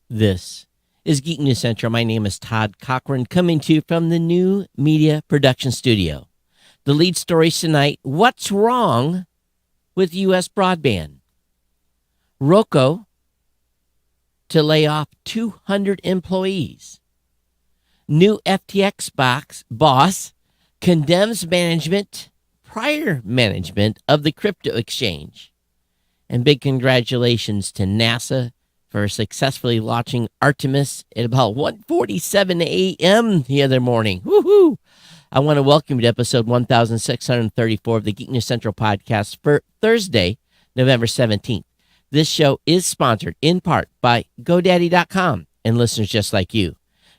This is Geek News Central. My name is Todd Cochran, coming to you from the New Media Production Studio. The lead stories tonight: what's wrong with US Broadband? Roku to lay off 200 employees. New FTX boss condemns prior management of the crypto exchange. And big congratulations to NASA for successfully launching Artemis at about 1:47 a.m. the other morning. Woohoo! I want to welcome you to episode 1634 of the Geek News Central podcast for Thursday, November 17th. This show is sponsored in part by GoDaddy.com and listeners just like you.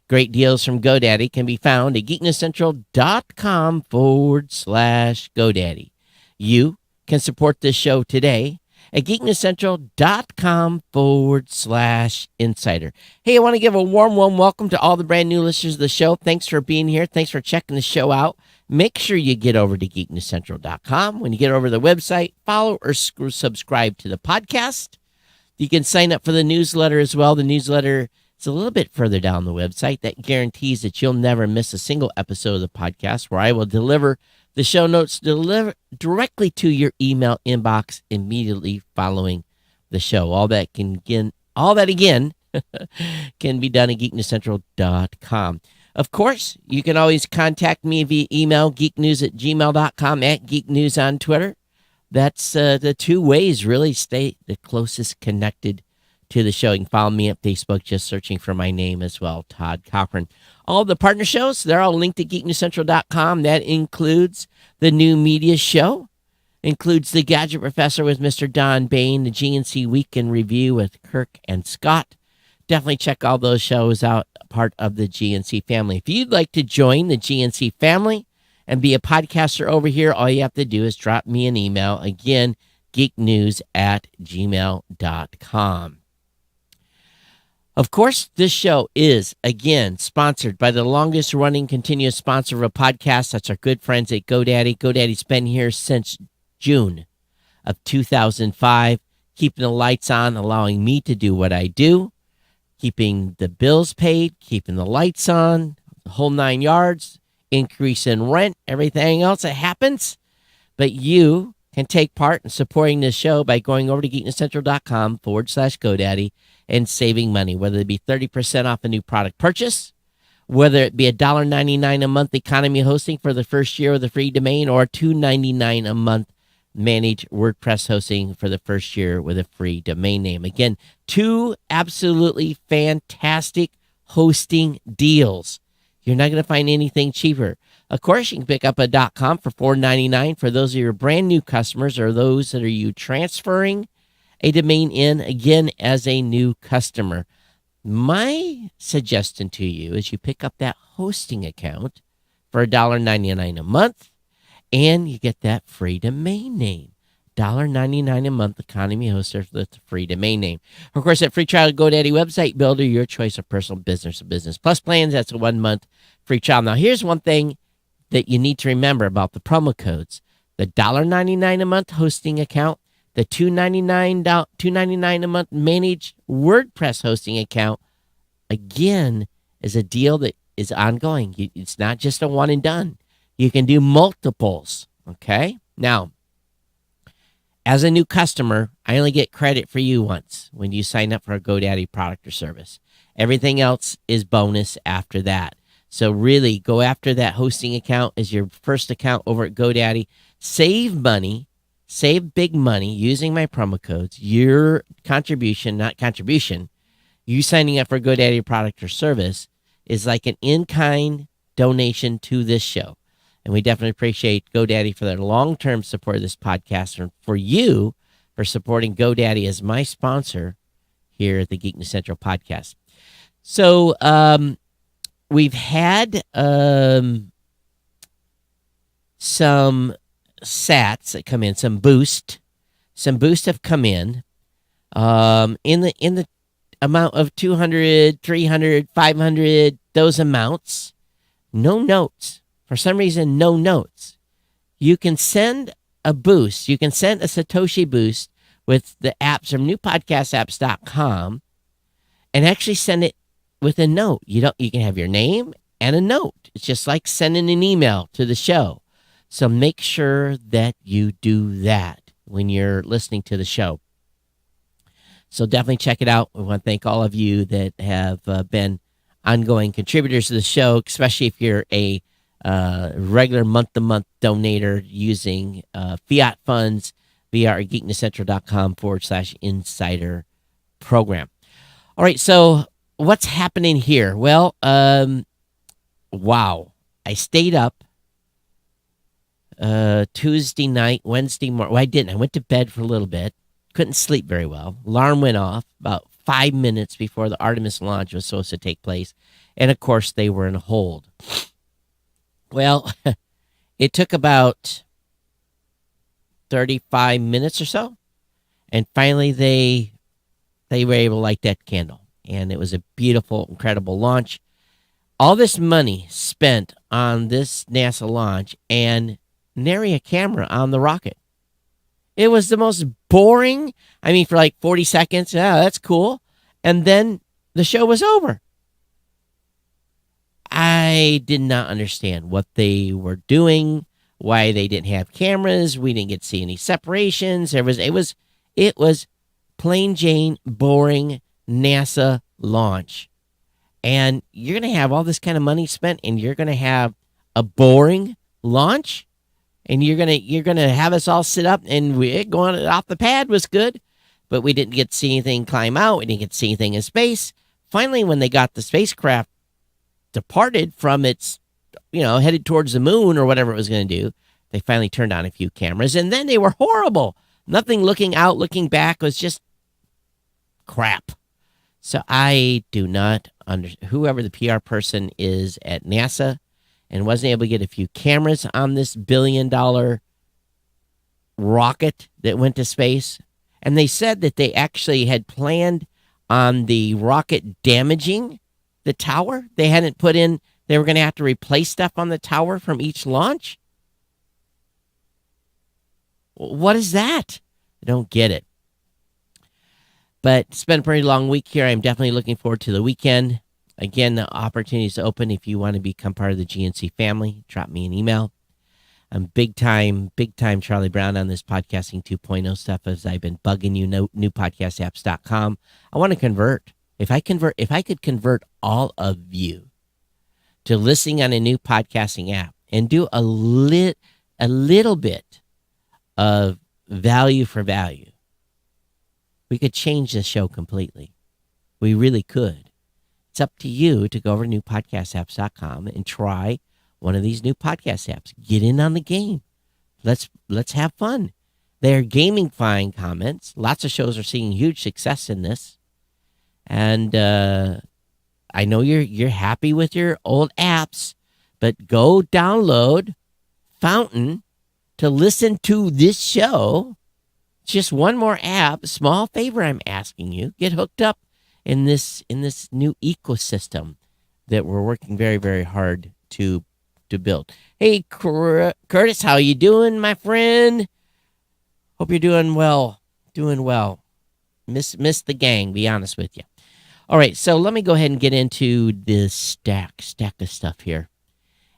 Great deals from GoDaddy can be found at geeknewscentral.com/GoDaddy. You can support this show today at geeknewscentral.com/insider. Hey, I want to give a warm welcome to all the brand new listeners of the show. Thanks for being here. Thanks for checking the show out. Make sure you get over to geeknewscentral.com. When you get over to the website, follow or subscribe to the podcast. You can sign up for the newsletter as well. The newsletter is a little bit further down the website. That guarantees that you'll never miss a single episode of the podcast, where I will deliver the show notes directly to your email inbox immediately following the show. All that again can be done at geeknewscentral.com. Of course, you can always contact me via email, geeknews@gmail.com, at geeknews on Twitter. That's the two ways really stay the closest connected to the show. You can follow me at Facebook, just searching for my name as well, Todd Cochran. All the partner shows, they're all linked at geeknewscentral.com. That includes the New Media Show, includes the Gadget Professor with Mr. Don Bain, the GNC Week in Review with Kirk and Scott. Definitely check all those shows out, part of the GNC family. If you'd like to join the GNC family and be a podcaster over here, all you have to do is drop me an email. Again, geeknews@gmail.com. Of course, this show is, again, sponsored by the longest-running continuous sponsor of a podcast. That's our good friends at GoDaddy. GoDaddy's been here since June of 2005, keeping the lights on, allowing me to do what I do, keeping the bills paid, keeping the lights on, the whole 9 yards, increase in rent, everything else that happens. But you can take part in supporting this show by going over to geeknewscentral.com/GoDaddy and saving money, whether it be 30% off a new product purchase, whether it be $1.99 a month economy hosting for the first year with a free domain, or $2.99 a month managed WordPress hosting for the first year with a free domain name. Again, two absolutely fantastic hosting deals. You're not going to find anything cheaper. Of course, you can pick up a .com for $4.99 for those of your brand new customers, or those that are you transferring a domain in, again, as a new customer. My suggestion to you is you pick up that hosting account for $1.99 a month, and you get that free domain name. $1.99 a month economy hoster with the free domain name. Of course, that free trial GoDaddy website builder, your choice of personal business or business plus plans. That's a 1 month free trial. Now, here's one thing that you need to remember about the promo codes: the $1.99 a month hosting account, the $2.99 a month managed WordPress hosting account, again, is a deal that is ongoing. It's not just a one and done. You can do multiples, okay? Now, as a new customer, I only get credit for you once when you sign up for a GoDaddy product or service. Everything else is bonus after that. So really, go after that hosting account as your first account over at GoDaddy. Save money. Save big money using my promo codes. Your contribution, you signing up for a GoDaddy product or service is like an in-kind donation to this show. And we definitely appreciate GoDaddy for their long-term support of this podcast, and for you for supporting GoDaddy as my sponsor here at the Geek News Central podcast. So we've had some sats that come in, some boosts have come in the amount of 200, 300, 500, those amounts. No notes. For some reason, no notes. You can send a boost. You can send a Satoshi boost with the apps from newpodcastapps.com, and actually send it with a note. You can have your name and a note. It's just like sending an email to the show. So make sure that you do that when you're listening to the show. So definitely check it out. We want to thank all of you that have been ongoing contributors to the show, especially if you're a regular month-to-month donator using fiat funds via our geeknesscentral.com/insider program. All right, so what's happening here? Well, wow. I stayed up Tuesday night, Wednesday morning. Well, I didn't. I went to bed for a little bit. Couldn't sleep very well. Alarm went off about 5 minutes before the Artemis launch was supposed to take place. And of course, they were in hold. Well, it took about 35 minutes or so. And finally, they were able to light that candle. And it was a beautiful, incredible launch. All this money spent on this NASA launch and nary a camera on the rocket. It was the most boring. I mean, for like 40 seconds, that's cool. And then the show was over. I did not understand what they were doing, why they didn't have cameras. We didn't get to see any separations. It was plain Jane boring NASA launch. And you're going to have all this kind of money spent and you're going to have a boring launch? And you're gonna have us all sit up and we going off the pad was good, but we didn't get to see anything climb out. We didn't get to see anything in space. Finally, when they got the spacecraft departed from its, headed towards the moon or whatever it was going to do, they finally turned on a few cameras, and then they were horrible. Nothing looking out, looking back was just crap. So I do not understand whoever the PR person is at NASA and wasn't able to get a few cameras on this $1 billion rocket that went to space. And they said that they actually had planned on the rocket damaging the tower. They hadn't put in, they were going to have to replace stuff on the tower from each launch. What is that? I don't get it. But it's been a pretty long week here. I'm definitely looking forward to the weekend. Again, the opportunity is open if you want to become part of the GNC family. Drop me an email. I'm big time Charlie Brown on this podcasting 2.0 stuff as I've been bugging you, newpodcastapps.com. I want to convert. If I could convert all of you to listening on a new podcasting app and do a little bit of value for value, we could change the show completely. We really could. It's up to you to go over to newpodcastapps.com and try one of these new podcast apps. Get in on the game. Let's have fun. They're gamifying comments. Lots of shows are seeing huge success in this. And I know you're happy with your old apps, but go download Fountain to listen to this show. Just one more app. Small favor I'm asking you. Get hooked up in this new ecosystem that we're working very, very hard to build. Hey, Curtis, how you doing, my friend? Hope you're doing well. Doing well. Miss the gang, be honest with you. All right, so let me go ahead and get into this stack of stuff here.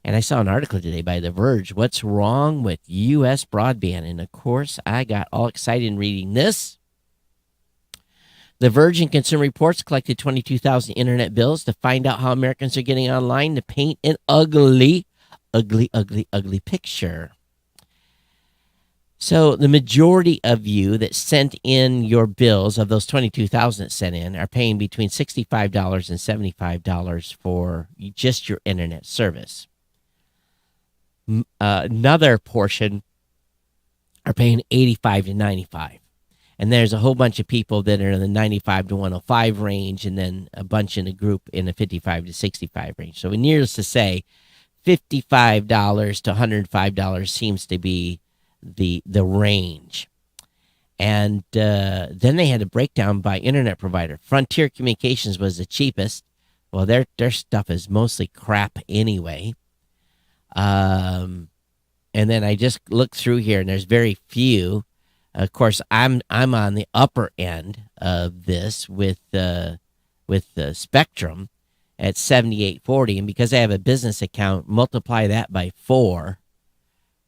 And I saw an article today by The Verge. What's wrong with US Broadband? And of course, I got all excited in reading this. The Verge and Consumer Reports collected 22,000 internet bills to find out how Americans are getting online to paint an ugly picture. So the majority of you that sent in your bills, of those 22,000 that sent in, are paying between $65 and $75 for just your internet service. Another portion are paying $85 to $95. And there's a whole bunch of people that are in the $95 to $105 range, and then a bunch in a group in the $55 to $65 range. So needless to say, $55 to $105 seems to be the range. And then they had a breakdown by internet provider. Frontier Communications was the cheapest. Well, their stuff is mostly crap anyway. And then I just looked through here, and there's very few. Of course, I'm on the upper end of this with with the Spectrum at $78.40, and because I have a business account, multiply that by 4,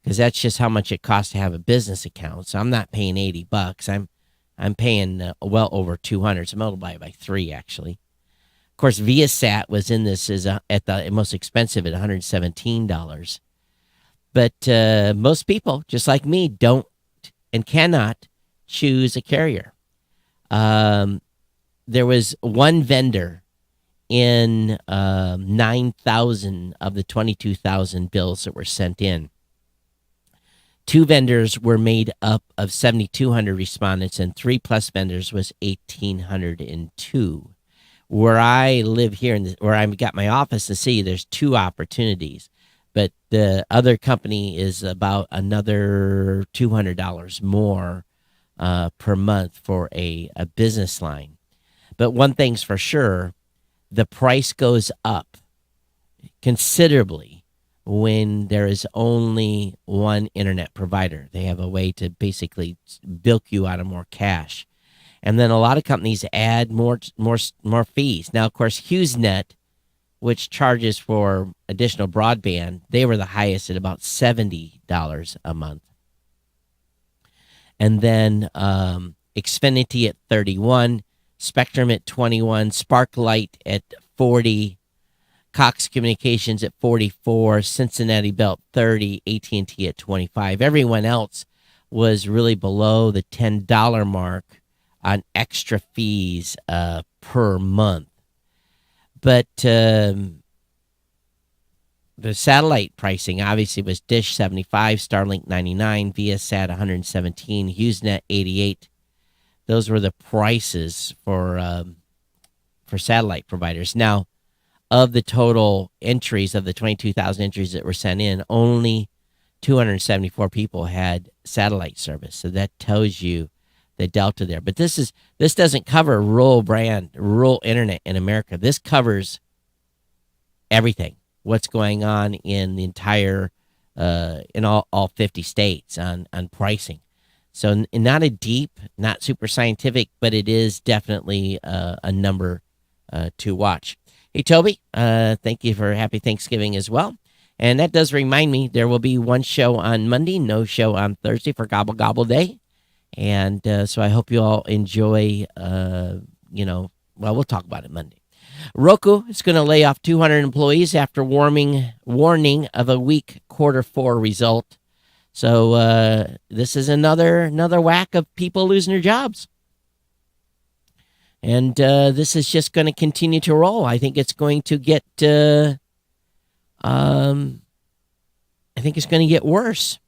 because that's just how much it costs to have a business account. So I'm not paying $80. I'm paying well over 200. So multiply it by 3, actually. Of course, Viasat was in this at the most expensive at $117. But most people, just like me, don't and cannot choose a carrier. There was one vendor in 9,000 of the 22,000 bills that were sent in. 2 vendors were made up of 7,200 respondents, and 3 plus vendors was 1,802. Where I live here, where I've got my office in the city, there's 2 opportunities. But the other company is about another $200 more per month for a business line. But one thing's for sure, the price goes up considerably when there is only one internet provider. They have a way to basically bilk you out of more cash. And then a lot of companies add more fees. Now, of course, HughesNet, which charges for additional broadband, they were the highest at about $70 a month. And then Xfinity at $31, Spectrum at $21, Sparklight at $40, Cox Communications at $44, Cincinnati Belt $30, AT&T at $25. Everyone else was really below the $10 mark on extra fees per month. But the satellite pricing obviously was Dish $75, Starlink $99, Viasat $117, HughesNet $88. Those were the prices for satellite providers. Now, of the total entries, of the 22,000 entries that were sent in, only 274 people had satellite service. So that tells you the delta there. But this doesn't cover rural internet in America. This covers everything. What's going on in the entire in all 50 states on pricing. So not a deep, not super scientific, but it is definitely a number to watch. Hey, Toby, thank you for happy Thanksgiving as well. And that does remind me, there will be one show on Monday, no show on Thursday for Gobble Gobble Day. And so I hope you all enjoy, we'll talk about it Monday. Roku is going to lay off 200 employees after warning of a weak Q4 result. So this is another whack of people losing their jobs. And this is just going to continue to roll. I think it's going to get worse.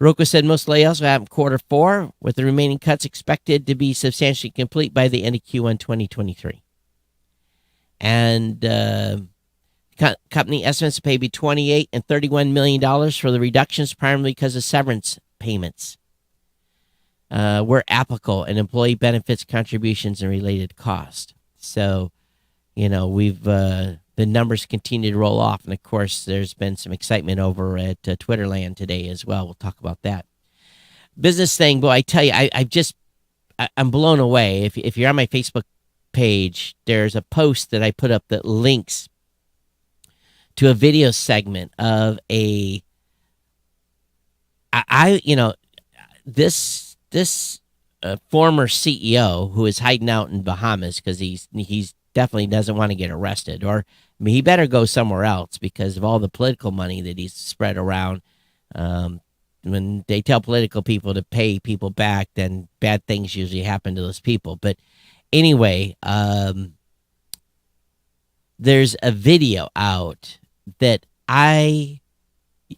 Roku said most layoffs will happen Q4, with the remaining cuts expected to be substantially complete by the end of Q1 2023. And company estimates to pay between $28 and $31 million for the reductions, primarily because of severance payments where applicable, and employee benefits contributions and related costs. So, we've the numbers continue to roll off. And of course, there's been some excitement over at Twitterland today as well. We'll talk about that. Business thing, boy, I tell you, I'm blown away. If you're on my Facebook page, there's a post that I put up that links to a video segment of this former CEO who is hiding out in Bahamas because he's definitely doesn't want to get arrested, or he better go somewhere else because of all the political money that he's spread around. When they tell political people to pay people back, then bad things usually happen to those people. But anyway, there's a video out that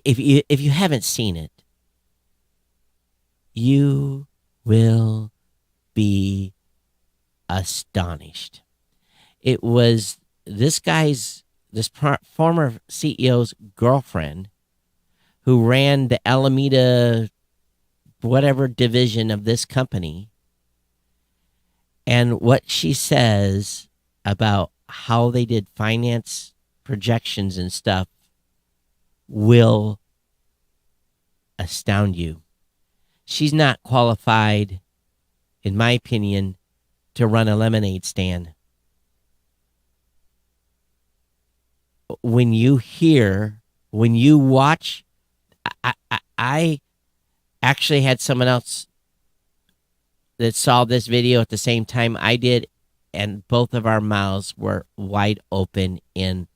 if you haven't seen it, you will be astonished. It was this former CEO's girlfriend who ran the Alameda whatever division of this company, and what she says about how they did finance projections and stuff will astound you. She's not qualified, in my opinion, to run a lemonade stand. when you hear, when you watch, I actually had someone else that saw this video at the same time I did, and both of our mouths were wide open in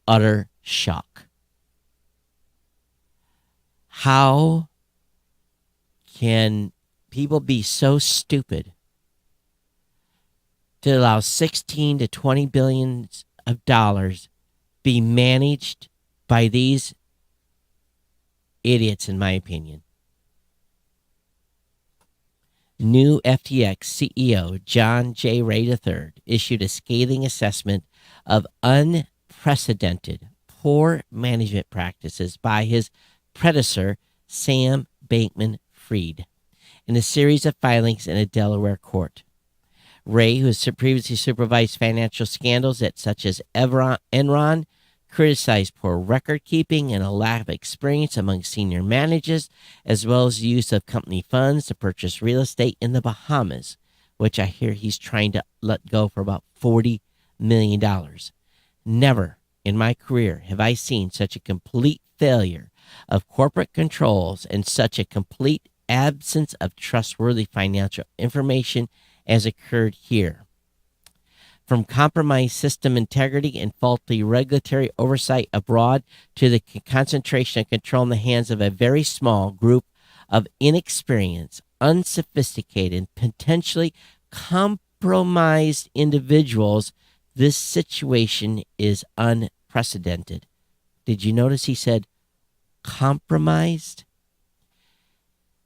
utter shock. How can people be so stupid to allow 16 to 20 billion of dollars be managed by these idiots, in my opinion? New FTX CEO John J. Ray III issued a scathing assessment of unprecedented poor management practices by his predecessor, Sam Bankman-Fried, in a series of filings in a Delaware court. Ray, who has previously supervised financial scandals at such as Enron, criticized poor record keeping and a lack of experience among senior managers, as well as the use of company funds to purchase real estate in the Bahamas, which I hear he's trying to let go for about $40 million. Never in my career have I seen such a complete failure of corporate controls and such a complete absence of trustworthy financial information as occurred here. From compromised system integrity and faulty regulatory oversight abroad to the concentration of control in the hands of a very small group of inexperienced, unsophisticated, and potentially compromised individuals, this situation is unprecedented. Did you notice he said compromised?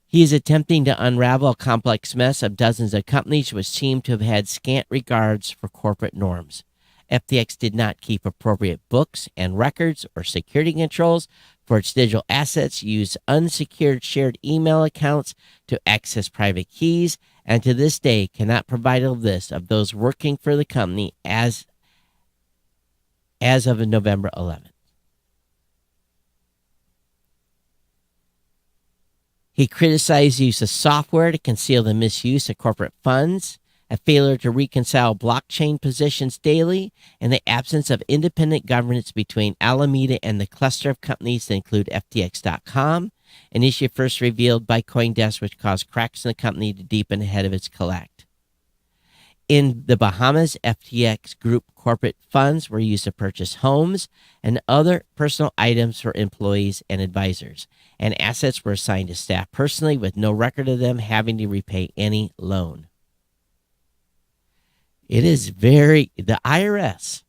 He is attempting to unravel a complex mess of dozens of companies which seem to have had scant regards for corporate norms. FTX did not keep appropriate books and records or security controls for its digital assets, used unsecured shared email accounts to access private keys, and to this day cannot provide a list of those working for the company as of November 11th. He criticized the use of software to conceal the misuse of corporate funds, a failure to reconcile blockchain positions daily, and the absence of independent governance between Alameda and the cluster of companies that include FTX.com, an issue first revealed by CoinDesk, which caused cracks in the company to deepen ahead of its collapse. In the Bahamas, FTX Group corporate funds were used to purchase homes and other personal items for employees and advisors, and assets were assigned to staff personally with no record of them having to repay any loan. The IRS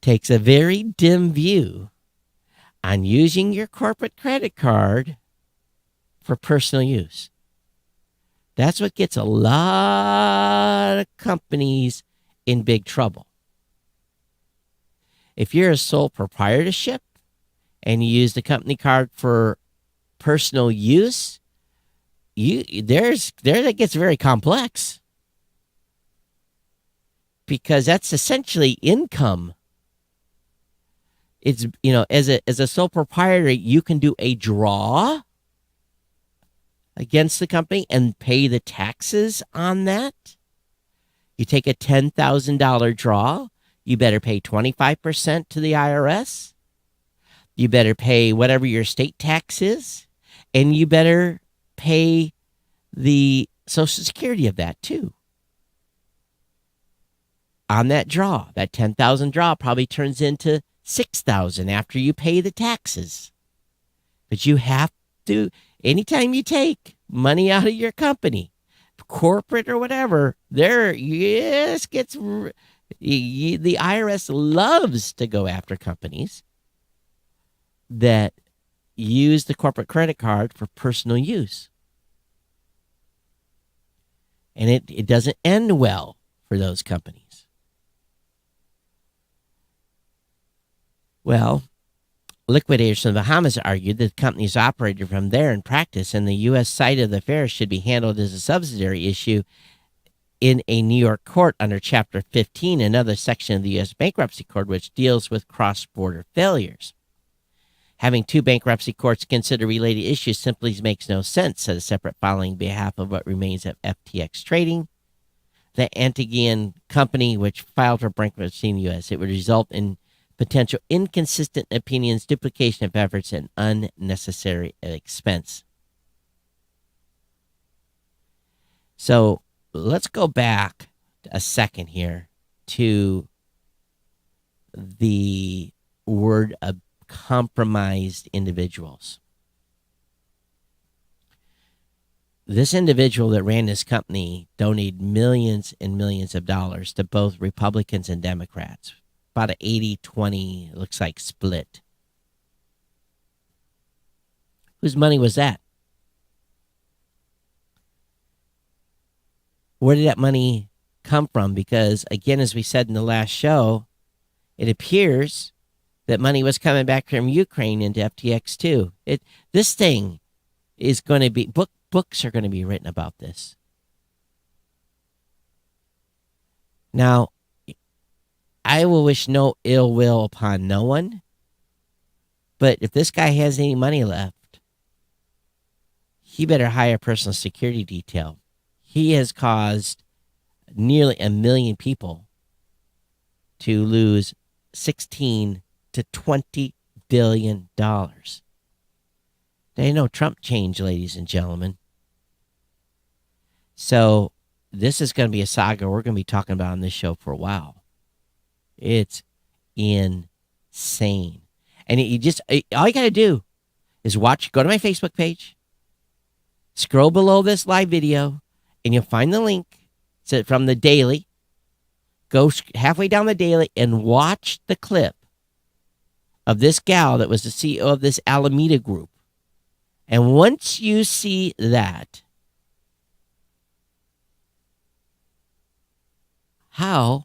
takes a very dim view on using your corporate credit card for personal use. That's what gets a lot of companies in big trouble. If you're a sole proprietorship and you use the company card for personal use, that gets very complex, because that's essentially income. It's, as a sole proprietor, you can do a draw against the company and pay the taxes on that. You take a $10,000 draw, you better pay 25% to the IRS. You better pay whatever your state tax is, and you better pay the Social Security of that too. On that draw, that $10,000 draw probably turns into $6,000 after you pay the taxes. But you have to, anytime you take money out of your company, corporate or whatever, the IRS loves to go after companies that use the corporate credit card for personal use. And it doesn't end well for those companies. Well, liquidators from the Bahamas argued that companies operated from there in practice, and the U.S. side of the affair should be handled as a subsidiary issue in a New York court under Chapter 15, another section of the U.S. Bankruptcy Code, which deals with cross-border failures. Having two bankruptcy courts consider related issues simply makes no sense, said a separate filing on behalf of what remains of FTX Trading. the Antiguan company, which filed for bankruptcy in the U.S. It would result in potential inconsistent opinions, duplication of efforts, and unnecessary expense. So let's go back a second here to the word of compromised individuals. This individual that ran this company donated millions and millions of dollars to both Republicans and Democrats. About an 80-20, looks like, split. Whose money was that? Where did that money come from? Because, again, as we said in the last show, it appears that money was coming back from Ukraine into FTX too. This thing is going to be, books are going to be written about this. Now, I will wish no ill will upon no one, but if this guy has any money left, he better hire a personal security detail. He has caused nearly 1 million people to lose $16 to $20 billion. There ain't no Trump change, ladies and gentlemen. So this is going to be a saga we're going to be talking about on this show for a while. It's insane. And all you got to do is go to my Facebook page, scroll below this live video, and you'll find the link from the daily. Go halfway down the daily and watch the clip of this gal that was the CEO of this Alameda group. And once you see that, how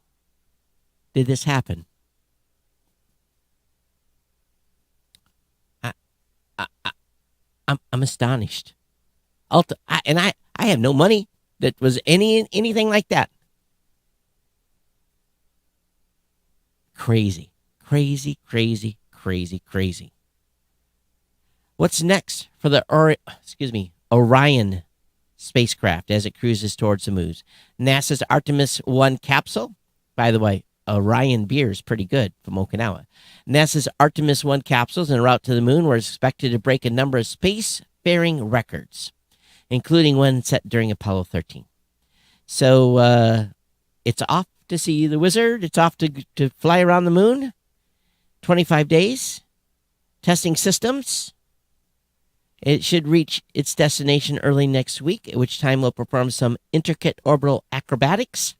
did this happen? I'm astonished. I have no money that was anything like that. Crazy. What's next for the Orion spacecraft as it cruises towards the moon? NASA's Artemis 1 capsule. By the way, Orion beer is pretty good from Okinawa. NASA's Artemis 1 capsules en route to the moon were expected to break a number of spacefaring records, including one set during Apollo 13. So it's off to see the wizard. It's off to fly around the moon. 25 days. Testing systems. It should reach its destination early next week, at which time we'll perform some intricate orbital acrobatics.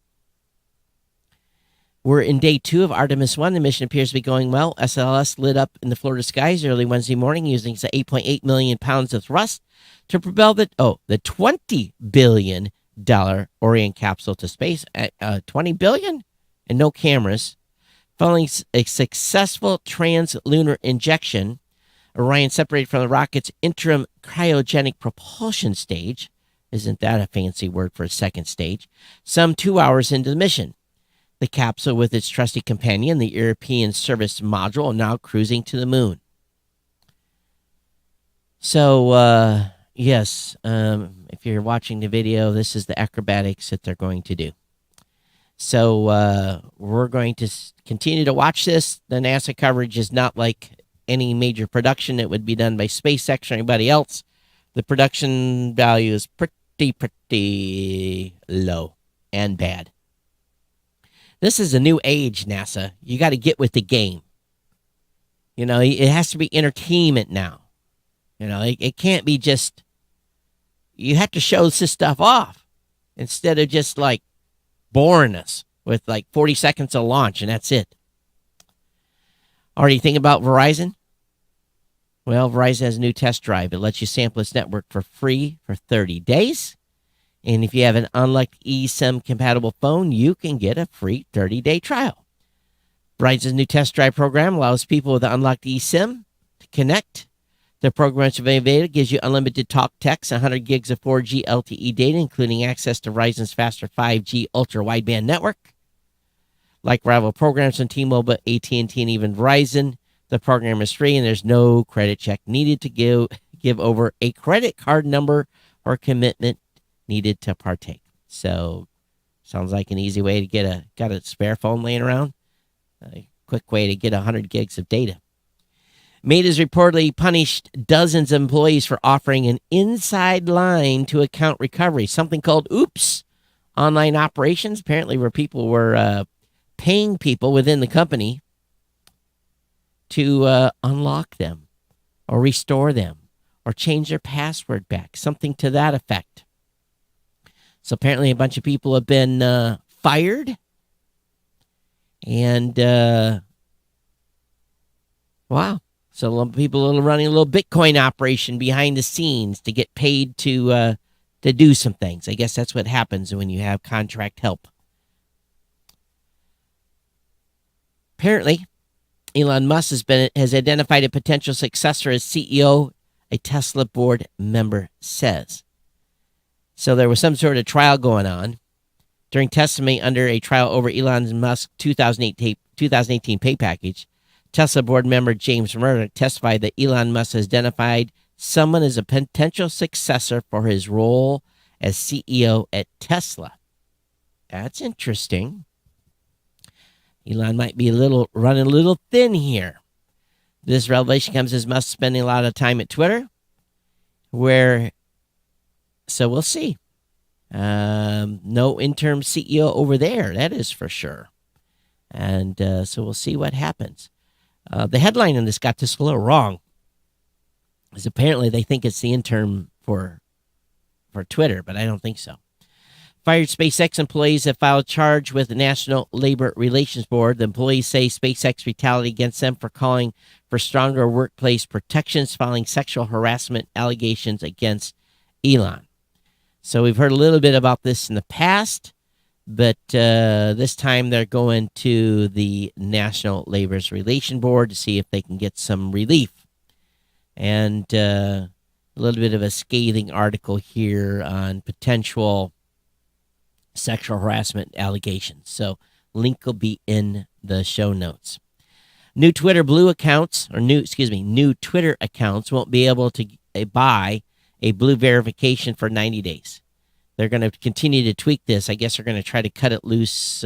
We're in day 2 of Artemis 1. The mission appears to be going well. SLS lit up in the Florida skies early Wednesday morning using 8.8 million pounds of thrust to propel the $20 billion Orion capsule to space at $20 billion and no cameras. Following a successful trans-lunar injection, Orion separated from the rocket's interim cryogenic propulsion stage. Isn't that a fancy word for a second stage? Some 2 hours into the mission. The capsule with its trusty companion, the European Service Module, now cruising to the moon. So, yes, if you're watching the video, this is the acrobatics that they're going to do. So we're going to continue to watch this. The NASA coverage is not like any major production that would be done by SpaceX or anybody else. The production value is pretty low and bad. This is a new age, NASA. You got to get with the game. You know, it has to be entertainment now. You know, it can't be just, you have to show this stuff off instead of just like boring us with like 40 seconds of launch and that's it. Already think about Verizon? Well, Verizon has a new test drive. It lets you sample its network for free for 30 days. And if you have an unlocked eSIM compatible phone, you can get a free 30-day trial. Verizon's new test drive program allows people with an unlocked eSIM to connect. The program's available gives you unlimited talk, text, 100 gigs of 4G LTE data, including access to Verizon's faster 5G ultra-wideband network. Like rival programs from T-Mobile, AT&T, and even Verizon, the program is free, and there's no credit check needed to give over a credit card number or commitment needed to partake. So Sounds like an easy way to got a spare phone laying around. A quick way to get 100 gigs of data. Meta has reportedly punished dozens of employees for offering an inside line to account recovery, something called Oops online operations, apparently where people were paying people within the company to unlock them or restore them or change their password back, something to that effect. So apparently a bunch of people have been fired. And, wow. So people are running a little Bitcoin operation behind the scenes to get paid to do some things. I guess that's what happens when you have contract help. Apparently, Elon Musk has identified a potential successor as CEO, a Tesla board member says. So there was some sort of trial going on. During testimony under a trial over Elon Musk's 2018 pay package, Tesla board member James Murdoch testified that Elon Musk has identified someone as a potential successor for his role as CEO at Tesla. That's interesting. Elon might be running a little thin here. This revelation comes as Musk spending a lot of time at Twitter, so we'll see. No interim CEO over there, that is for sure. And so we'll see what happens. The headline in this got this a little wrong. Because apparently they think it's the interim for Twitter, but I don't think so. Fired SpaceX employees have filed charge with the National Labor Relations Board. The employees say SpaceX retaliated against them for calling for stronger workplace protections following sexual harassment allegations against Elon. So we've heard a little bit about this in the past, but this time they're going to the National Labor Relations Board to see if they can get some relief. And a little bit of a scathing article here on potential sexual harassment allegations. So link will be in the show notes. New Twitter accounts won't be able to buy a blue verification for 90 days. They're going to continue to tweak this. I guess they're going to try to cut it loose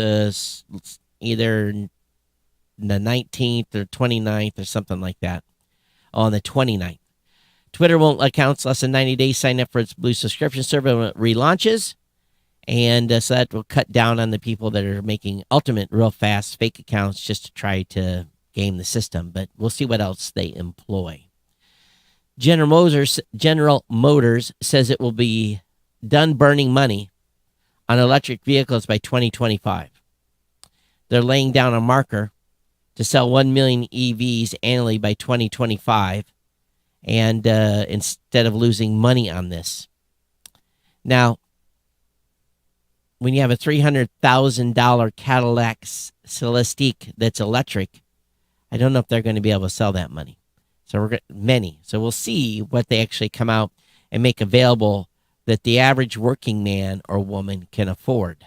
either the 19th or 29th or something like that. On the 29th. Twitter won't let accounts less than 90 days sign up for its blue subscription service when it relaunches. And so that will cut down on the people that are making ultimate real fast fake accounts just to try to game the system. But we'll see what else they employ. General Motors says it will be done burning money on electric vehicles by 2025. They're laying down a marker to sell 1 million EVs annually by 2025, and instead of losing money on this. Now, when you have a $300,000 Cadillac Celestiq that's electric, I don't know if they're going to be able to sell that money. So we'll see what they actually come out and make available that the average working man or woman can afford.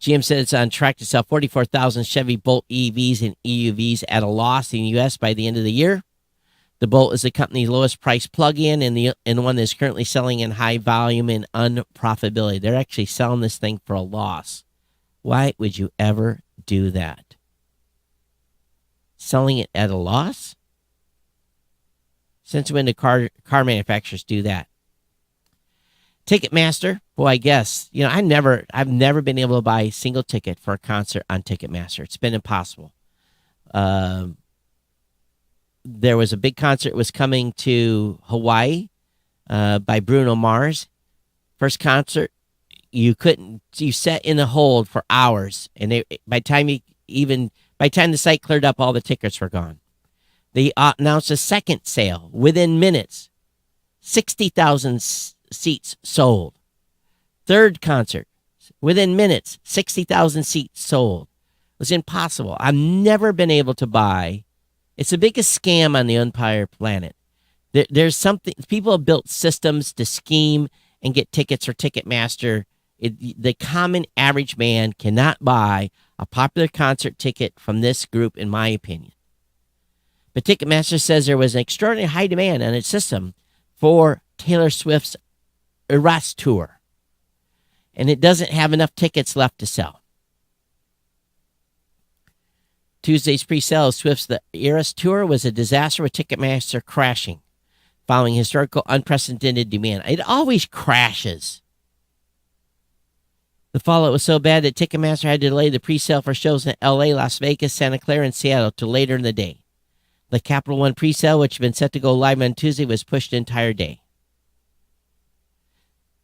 GM said it's on track to sell 44,000 Chevy Bolt EVs and EUVs at a loss in the U.S. by the end of the year. The Bolt is the company's lowest price plug-in and one that's currently selling in high volume and unprofitability. They're actually selling this thing for a loss. Why would you ever do that? Selling it at a loss? Since when do car manufacturers do that? Ticketmaster, boy, I guess, I've never been able to buy a single ticket for a concert on Ticketmaster. It's been impossible. There was a big concert was coming to Hawaii by Bruno Mars. First concert, you sat in the hold for hours, and by the time the site cleared up, all the tickets were gone. They announced a second sale within minutes. 60,000 seats sold. Third concert, within minutes, 60,000 seats sold. It was impossible. I've never been able to buy. It's the biggest scam on the entire planet. There's something, people have built systems to scheme and get tickets for Ticketmaster. The common average man cannot buy a popular concert ticket from this group, in my opinion. But Ticketmaster says there was an extraordinary high demand on its system for Taylor Swift's Eras Tour. and it doesn't have enough tickets left to sell. Tuesday's pre-sale of Swift's The Eras Tour was a disaster, with Ticketmaster crashing following historical unprecedented demand. It always crashes. The fallout was so bad that Ticketmaster had to delay the pre-sale for shows in LA, Las Vegas, Santa Clara, and Seattle to later in the day. The Capital One pre-sale, which had been set to go live on Tuesday, was pushed the entire day.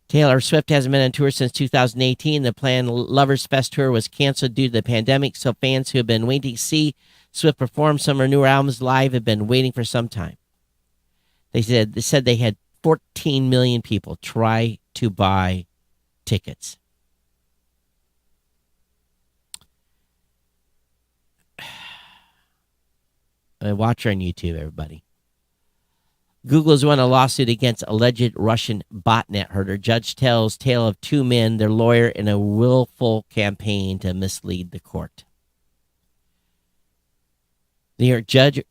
Taylor Swift hasn't been on tour since 2018. The planned Lovers Fest tour was canceled due to the pandemic, so fans who have been waiting to see Swift perform some of her newer albums live have been waiting for some time. They said they had 14 million people try to buy tickets. Watch her on YouTube, everybody. Google has won a lawsuit against alleged Russian botnet herder. Judge tells tale of two men, their lawyer, in a willful campaign to mislead the court. The New York judge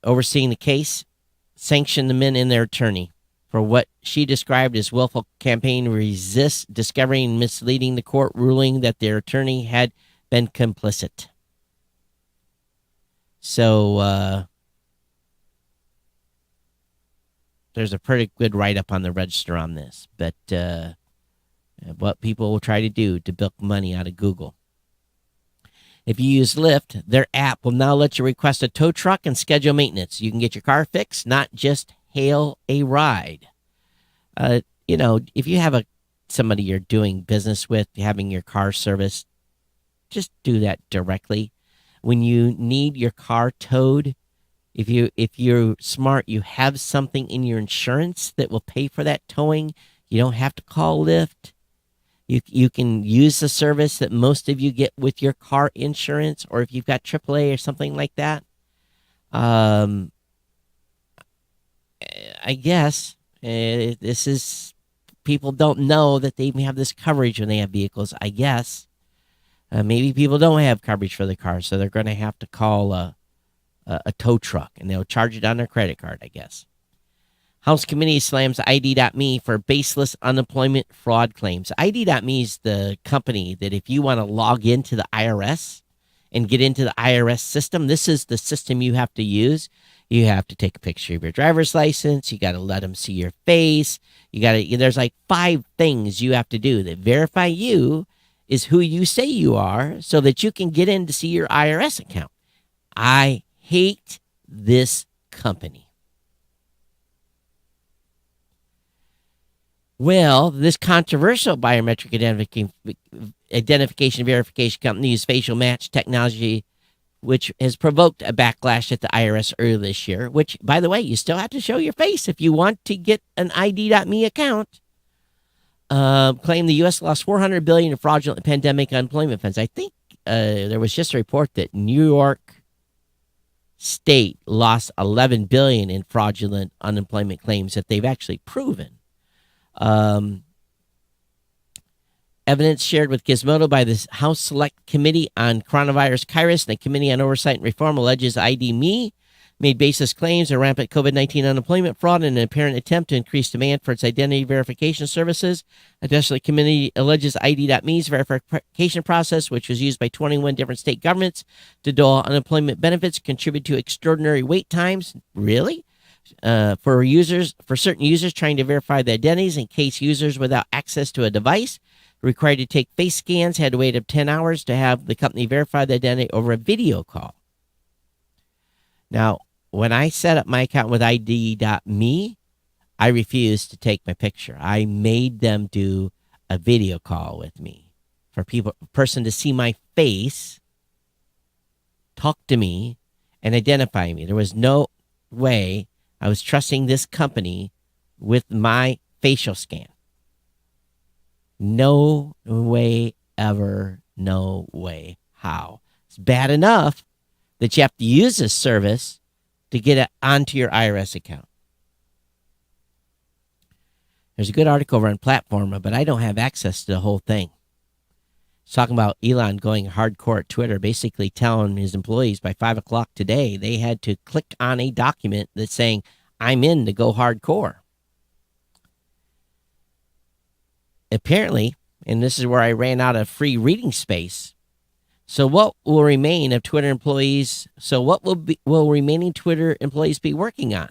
overseeing the case sanctioned the men and their attorney for what she described as willful campaign to resist discovering and misleading the court, ruling that their attorney had been complicit. So, there's a pretty good write-up on the Register on this, but what people will try to do to bilk money out of Google. If you use Lyft, their app will now let you request a tow truck and schedule maintenance. You can get your car fixed, not just hail a ride. If you have somebody you're doing business with, having your car serviced, just do that directly. When you need your car towed, if you're smart, you have something in your insurance that will pay for that towing. You don't have to call Lyft. You can use the service that most of you get with your car insurance, or if you've got AAA or something like that. I guess this is, people don't know that they have this coverage when they have vehicles. I guess maybe people don't have coverage for the car, so they're going to have to call a tow truck, and they'll charge it on their credit card, I guess. House Committee slams ID.me for baseless unemployment fraud claims. ID.me is the company that if you want to log into the IRS and get into the IRS system, this is the system you have to use. You have to take a picture of your driver's license. You got to let them see your face. There's like 5 things you have to do that verify you is who you say you are so that you can get in to see your IRS account. I hate this company. Well, this controversial biometric identification verification company used facial match technology, which has provoked a backlash at the IRS earlier this year, which, by the way, you still have to show your face if you want to get an ID.me account. Claimed the U.S. lost $400 billion in fraudulent pandemic unemployment funds. I think there was just a report that New York State lost $11 billion in fraudulent unemployment claims that they've actually proven. Evidence shared with Gizmodo by the House Select Committee on Coronavirus Virus and the Committee on Oversight and Reform alleges ID.me made baseless claims of rampant COVID-19 unemployment fraud in an apparent attempt to increase demand for its identity verification services. Additionally, the committee alleges ID.me's verification process, which was used by 21 different state governments to dole unemployment benefits, contributed to extraordinary wait times. Really? For certain users trying to verify their identities, in case users without access to a device required to take face scans had to wait up 10 hours to have the company verify the identity over a video call. Now, when I set up my account with ID.me, I refused to take my picture. I made them do a video call with me for person to see my face, talk to me, and identify me. There was no way I was trusting this company with my facial scan. No way ever, no way how. It's bad enough that you have to use this service to get it onto your IRS account. There's a good article over on Platform, but I don't have access to the whole thing. It's talking about Elon going hardcore at Twitter, basically telling his employees by 5 o'clock today they had to click on a document that's saying, I'm in to go hardcore. Apparently, And this is where I ran out of free reading space. So what will remain of Twitter employees? So what will remaining Twitter employees be working on?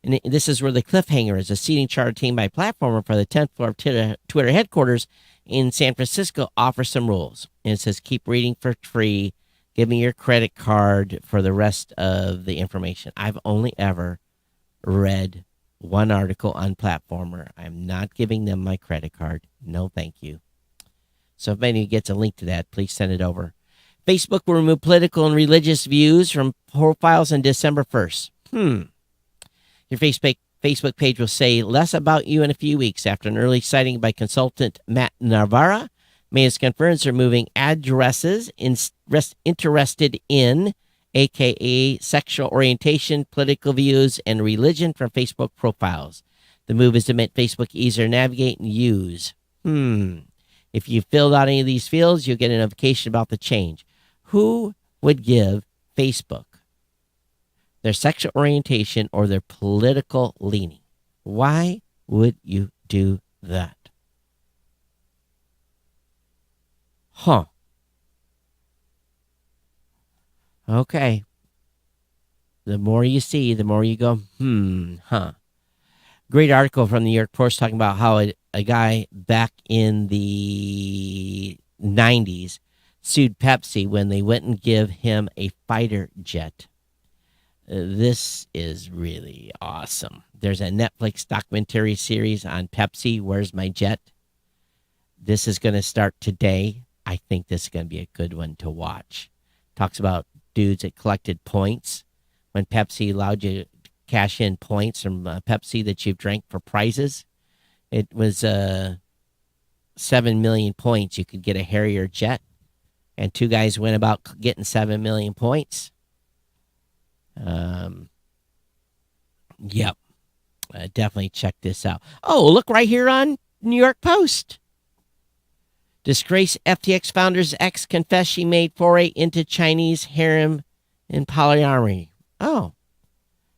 And this is where the cliffhanger is. A seating chart obtained by Platformer for the 10th floor of Twitter headquarters in San Francisco offers some rules. And it says, keep reading for free. Give me your credit card for the rest of the information. I've only ever read one article on Platformer. I'm not giving them my credit card. No, thank you. So if anybody gets a link to that, please send it over. Facebook will remove political and religious views from profiles on December 1st. Your Facebook page will say less about you in a few weeks. After an early citing by consultant Matt Navarra, Meta confirms removing addresses interested in, a.k.a. sexual orientation, political views, and religion from Facebook profiles. The move is to make Facebook easier to navigate and use. If you filled out any of these fields, you'll get a notification about the change. Who would give Facebook their sexual orientation or their political leaning? Why would you do that? Okay. The more you see, the more you go, Great article from the New York Post talking about how a guy back in the 90s sued Pepsi when they wouldn't give him a fighter jet. This is really awesome. There's a Netflix documentary series on Pepsi, Where's My Jet? This is going to start today. I think this is going to be a good one to watch. Talks about dudes that collected points when Pepsi allowed you to cash in points from Pepsi that you've drank for prizes. It was 7 million points. You could get a Harrier jet. And two guys went about getting 7 million points. Yep. Definitely check this out. Oh, look right here on New York Post. Disgraced FTX founder's ex confessed she made foray into Chinese harem and polyamory. Oh,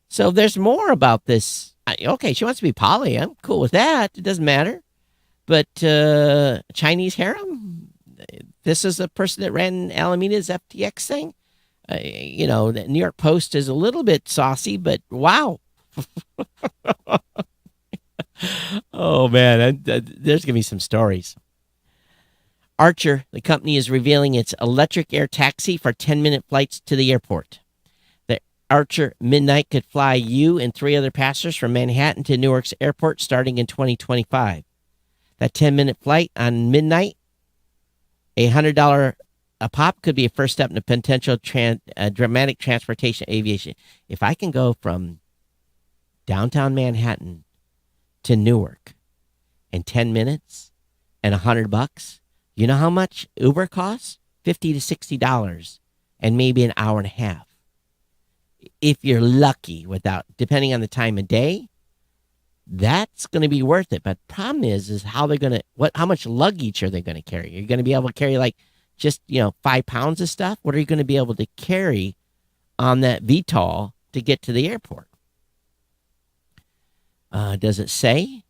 so there's more about this. Okay, she wants to be poly. I'm cool with that. It doesn't matter. But Chinese harem? This is the person that ran Alameda's FTX thing? The New York Post is a little bit saucy, but wow. Oh, man. There's going to be some stories. Archer, the company, is revealing its electric air taxi for 10-minute flights to the airport. The Archer Midnight could fly you and 3 other passengers from Manhattan to Newark's airport starting in 2025. That 10-minute flight on Midnight, $100 a pop, could be a first step in a potential dramatic transportation aviation. If I can go from downtown Manhattan to Newark in 10 minutes and $100, you know how much Uber costs? $50 to $60 and maybe an hour and a half. If you're lucky, depending on the time of day, that's going to be worth it. But the problem is how much luggage are they going to carry? You're going to be able to carry just 5 pounds of stuff. What are you going to be able to carry on that VTOL to get to the airport? Does it say?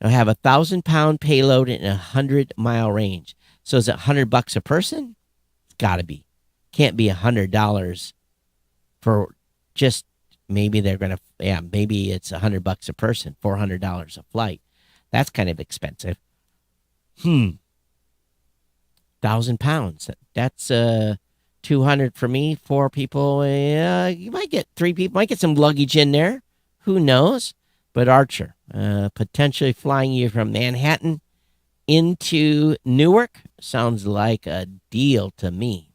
It'll have 1,000-pound payload in a 100-mile range. So is it $100 a person? It's got to be. Can't be $100 for just maybe they're going to. Yeah, maybe it's $100 a person, $400 a flight. That's kind of expensive. 1,000 pounds. That's 200 for me. 4 people. You might get 3 people. Might get some luggage in there. Who knows? But Archer, potentially flying you from Manhattan into Newark, sounds like a deal to me.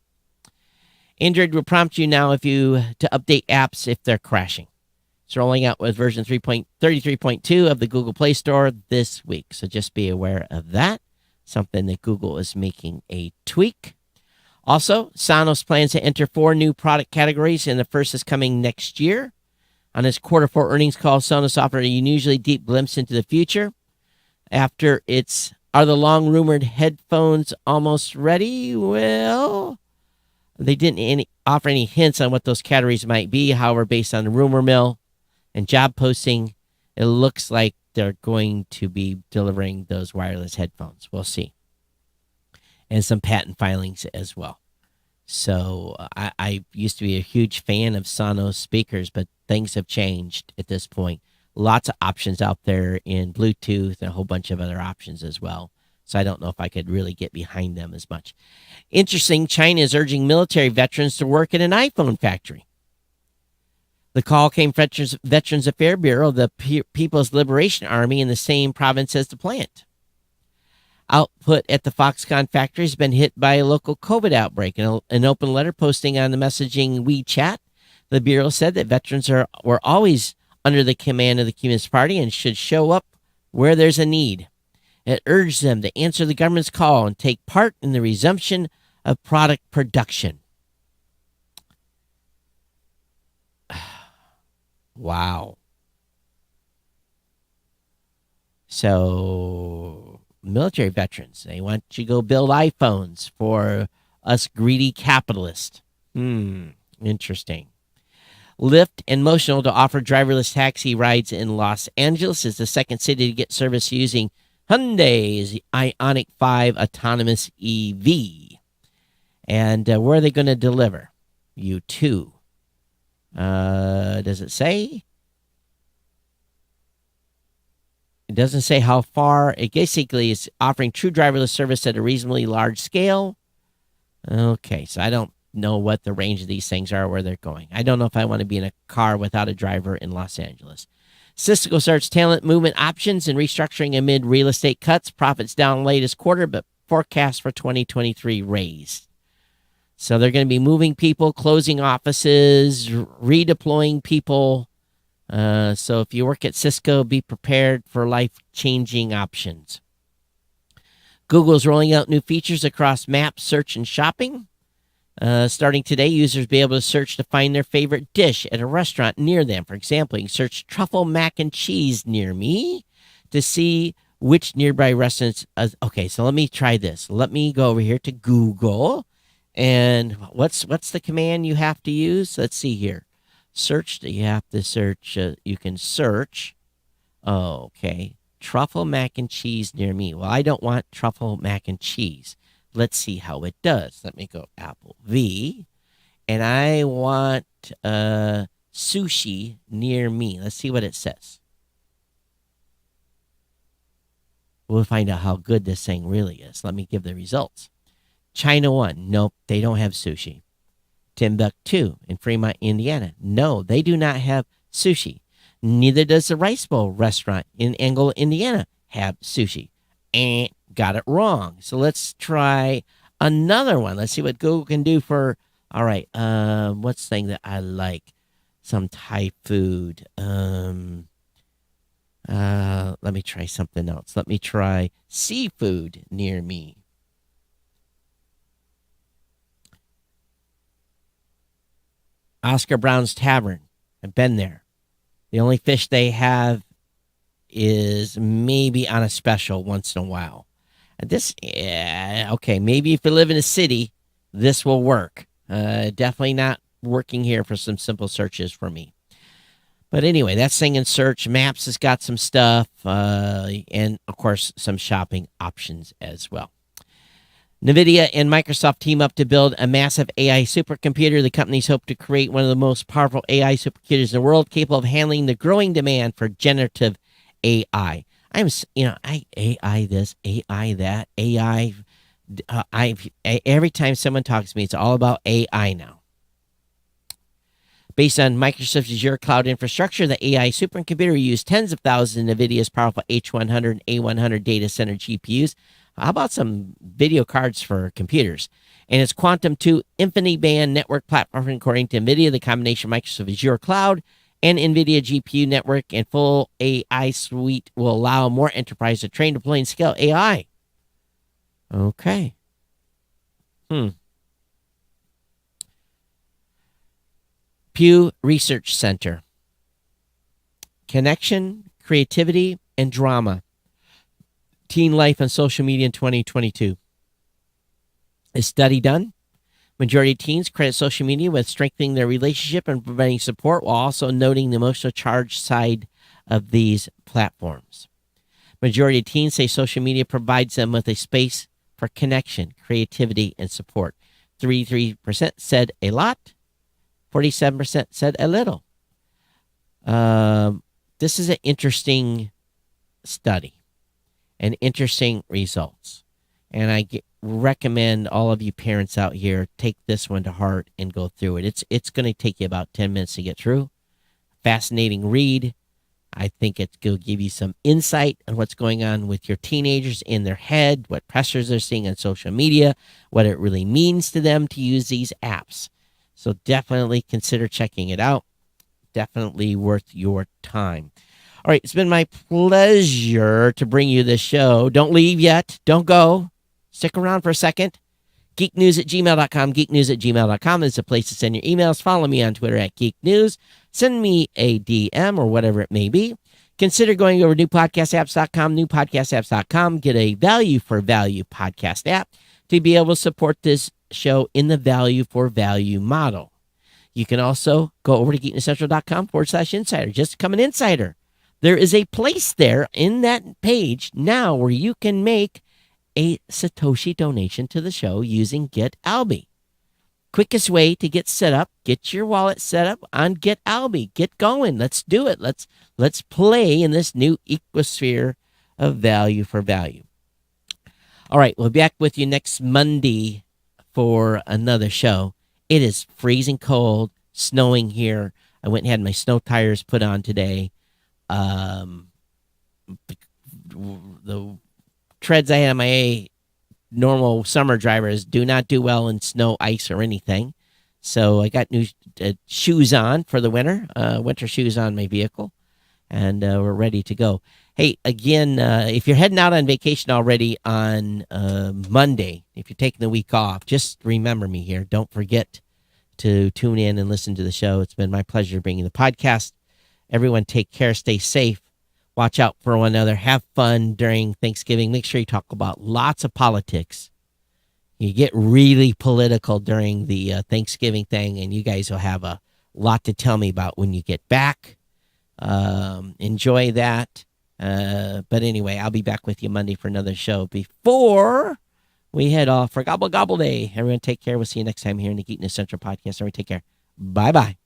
Android will prompt you now to update apps if they're crashing. It's rolling out with version 33.2 of the Google Play Store this week. So just be aware of that. Something that Google is making a tweak. Also, Sonos plans to enter 4 new product categories, and the first is coming next year. On its quarter 4 earnings call, Sonos offered a unusually deep glimpse into the future. After are the long-rumored headphones almost ready? Well, they didn't offer any hints on what those categories might be. However, based on the rumor mill and job posting, it looks like they're going to be delivering those wireless headphones. We'll see. And some patent filings as well. So I used to be a huge fan of Sonos speakers, but things have changed at this point. Lots of options out there in Bluetooth and a whole bunch of other options as well. So I don't know if I could really get behind them as much. Interesting, China is urging military veterans to work in an iPhone factory. The call came from Veterans Affairs Bureau, the People's Liberation Army, in the same province as the plant. Output at the Foxconn factory has been hit by a local COVID outbreak. In an open letter posting on the messaging WeChat, the Bureau said that veterans were always under the command of the Communist Party and should show up where there's a need. It urged them to answer the government's call and take part in the resumption of product production. Wow. So, military veterans, they want you to go build iPhones for us greedy capitalists. Interesting. Lyft and Motional to offer driverless taxi rides in Los Angeles is the second city to get service using Hyundai's Ioniq 5 autonomous EV. And where are they going to deliver you to? Does it say? It doesn't say how far. It basically is offering true driverless service at a reasonably large scale. Okay, so I don't know what the range of these things are, where they're going. I don't know if I want to be in a car without a driver in Los Angeles. Cisco starts talent movement options and restructuring amid real estate cuts. Profits down latest quarter, but forecast for 2023 raised. So they're going to be moving people, closing offices, redeploying people. So if you work at Cisco, be prepared for life-changing options. Google's rolling out new features across Maps, Search, and Shopping. Starting today, users will be able to search to find their favorite dish at a restaurant near them. For example, you can search truffle mac and cheese near me to see which nearby restaurants. Okay, so let me try this. Let me go over here to Google. And what's the command you have to use? Let's see here. Search. You have to search. You can search. Oh, okay. Truffle mac and cheese near me. Well, I don't want truffle mac and cheese. Let's see how it does. Let me go Apple V. And I want sushi near me. Let's see what it says. We'll find out how good this thing really is. Let me give the results. China 1. Nope, they don't have sushi. Timbuktu in Fremont, Indiana. No, they do not have sushi. Neither does the Rice Bowl restaurant in Angola, Indiana have sushi. Got it wrong. So let's try another one. Let's see what Google can do for, all right, what's the thing that I like? Some Thai food. Let me try something else. Let me try seafood near me. Oscar Brown's Tavern. I've been there. The only fish they have is maybe on a special once in a while. And okay, maybe if you live in a city, this will work. Definitely not working here for some simple searches for me. But anyway, that's thing in search. Maps has got some stuff, and of course, some shopping options as well. NVIDIA and Microsoft team up to build a massive AI supercomputer. The companies hope to create one of the most powerful AI supercomputers in the world, capable of handling the growing demand for generative AI. AI this, AI that, AI. Every time someone talks to me, it's all about AI now. Based on Microsoft's Azure cloud infrastructure, the AI supercomputer will use tens of thousands of NVIDIA's powerful H100 and A100 data center GPUs. How about some video cards for computers? And its Quantum 2 InfiniBand network platform, according to NVIDIA, the combination of Microsoft Azure Cloud and NVIDIA GPU network and full AI suite will allow more enterprises to train, deploy, and scale AI. Okay. Pew Research Center. Connection, creativity, and drama. Teen life on social media in 2022. A study done. Majority of teens credit social media with strengthening their relationship and providing support, while also noting the emotional charge side of these platforms. Majority of teens say social media provides them with a space for connection, creativity, and support. 33% said a lot. 47% said a little. This is an interesting study and interesting results. And I recommend all of you parents out here take this one to heart and go through it. It's going to take you about 10 minutes to get through. Fascinating read. I think it's going to give you some insight on what's going on with your teenagers in their head, what pressures they're seeing on social media, what it really means to them to use these apps. So definitely consider checking it out. Definitely worth your time. All right, it's been my pleasure to bring you this show. Don't leave yet. Don't go. Stick around for a second. Geeknews@gmail.com. Geeknews@gmail.com is a place to send your emails. Follow me on Twitter @geeknews. Send me a DM or whatever it may be. Consider going over to newpodcastapps.com, newpodcastapps.com. Get a value for value podcast app to be able to support this show in the value for value model. You can also go over to geeknewscentral.com/insider. Just become an insider. There is a place there in that page now where you can make a Satoshi donation to the show using GetAlby. Quickest way to get set up, get your wallet set up on GetAlby. Get going. Let's do it. Let's play in this new ecosphere of value for value. All right, we'll be back with you next Monday for another show. It is freezing cold, snowing here. I went and had my snow tires put on today. The treads I had on my normal summer drivers do not do well in snow, ice, or anything. So I got new shoes on for the winter, winter shoes on my vehicle, and we're ready to go. Hey, again, if you're heading out on vacation already on Monday, if you're taking the week off, just remember me here. Don't forget to tune in and listen to the show. It's been my pleasure bringing the podcast. Everyone take care, stay safe, watch out for one another, have fun during Thanksgiving. Make sure you talk about lots of politics. You get really political during the Thanksgiving thing, and you guys will have a lot to tell me about when you get back. Enjoy that. But anyway, I'll be back with you Monday for another show before we head off for Gobble Gobble Day. Everyone take care. We'll see you next time here in the Geek News Central podcast. Everyone take care. Bye-bye.